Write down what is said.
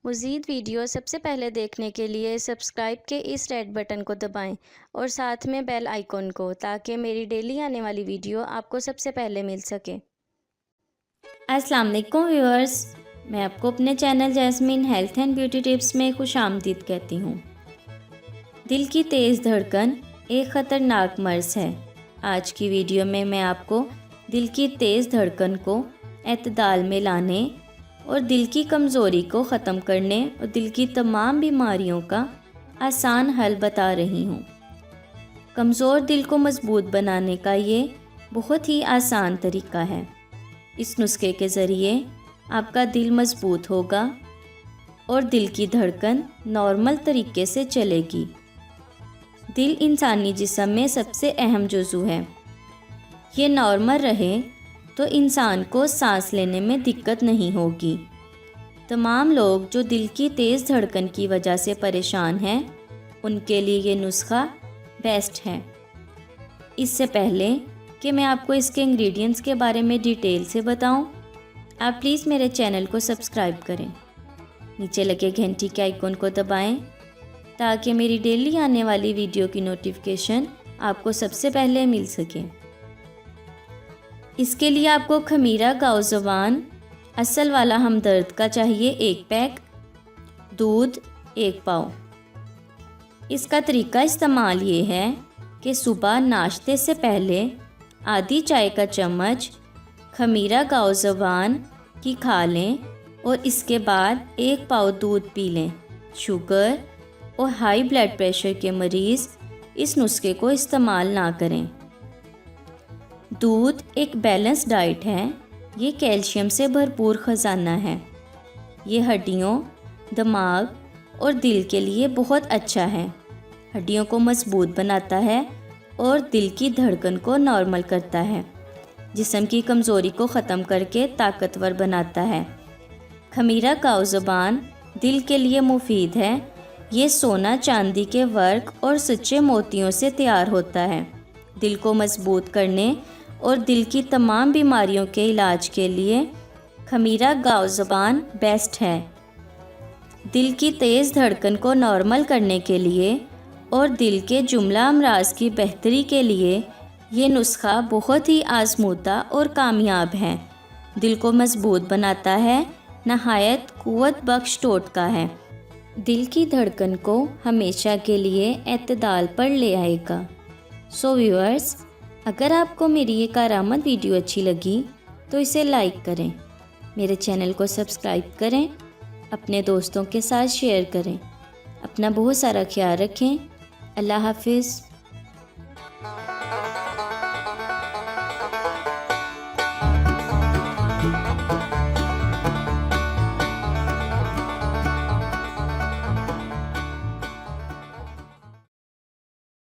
मज़ीद वीडियो सबसे पहले देखने के लिए सब्सक्राइब के इस रेड बटन को दबाएं और साथ में बेल आइकॉन को, ताकि मेरी डेली आने वाली वीडियो आपको सबसे पहले मिल सके। अस्सलाम वालेकुम व्यूअर्स, मैं आपको अपने channel jasmine health and beauty tips में खुशामदीद कहती हूँ। दिल की तेज़ धड़कन एक ख़तरनाक मर्ज़ है। आज की वीडियो में मैं आपको दिल की तेज़ धड़कन को एतदाल में लाने और दिल की कमज़ोरी को ख़त्म करने और दिल की तमाम बीमारियों का आसान हल बता रही हूँ। कमज़ोर दिल को मज़बूत बनाने का ये बहुत ही आसान तरीका है। इस नुस्खे के ज़रिए आपका दिल मज़बूत होगा और दिल की धड़कन नॉर्मल तरीके से चलेगी। दिल इंसानी जिस्म में सबसे अहम जुज़ू है। ये नॉर्मल रहे तो इंसान को सांस लेने में दिक्कत नहीं होगी। तमाम लोग जो दिल की तेज़ धड़कन की वजह से परेशान हैं, उनके लिए ये नुस्खा बेस्ट है। इससे पहले कि मैं आपको इसके इंग्रेडिएंट्स के बारे में डिटेल से बताऊं, आप प्लीज़ मेरे चैनल को सब्सक्राइब करें। नीचे लगे घंटी के आइकॉन को दबाएं ताकि मेरी डेली आने वाली वीडियो की नोटिफिकेशन आपको सबसे पहले मिल सके। इसके लिए आपको खमीरा गाओ ज़बान असल वाला हमदर्द का चाहिए 1 पैक, दूध 1 पाव। इसका तरीका इस्तेमाल ये है कि सुबह नाश्ते से पहले आधी चाय का चम्मच खमीरा गाओ ज़बान की खा लें और इसके बाद 1 पाव दूध पी लें। शुगर और हाई ब्लड प्रेशर के मरीज़ इस नुस्खे को इस्तेमाल ना करें। दूध एक बैलेंस डाइट है। ये कैल्शियम से भरपूर ख़जाना है। ये हड्डियों, दिमाग और दिल के लिए बहुत अच्छा है। हड्डियों को मजबूत बनाता है और दिल की धड़कन को नॉर्मल करता है। जिस्म की कमज़ोरी को ख़त्म करके ताकतवर बनाता है। खमीरा गाओ ज़बान दिल के लिए मुफीद है। ये सोना, चांदी के वर्क और सच्चे मोतियों से तैयार होता है। दिल को मजबूत करने और दिल की तमाम बीमारियों के इलाज के लिए खमीरा गाओ ज़बान बेस्ट है। दिल की तेज़ धड़कन को नॉर्मल करने के लिए और दिल के जुमला अमराज की बेहतरी के लिए ये नुस्खा बहुत ही आजमूदा और कामयाब है। दिल को मजबूत बनाता है, नहायत कुव्वत बख्श टोटका है। दिल की धड़कन को हमेशा के लिए एतदाल पर ले आएगा। सो व्यूअर्स, अगर आपको मेरी ये कारामद वीडियो अच्छी लगी तो इसे लाइक करें, मेरे चैनल को सब्सक्राइब करें, अपने दोस्तों के साथ शेयर करें। अपना बहुत सारा ख्याल रखें। अल्लाह हाफिज़।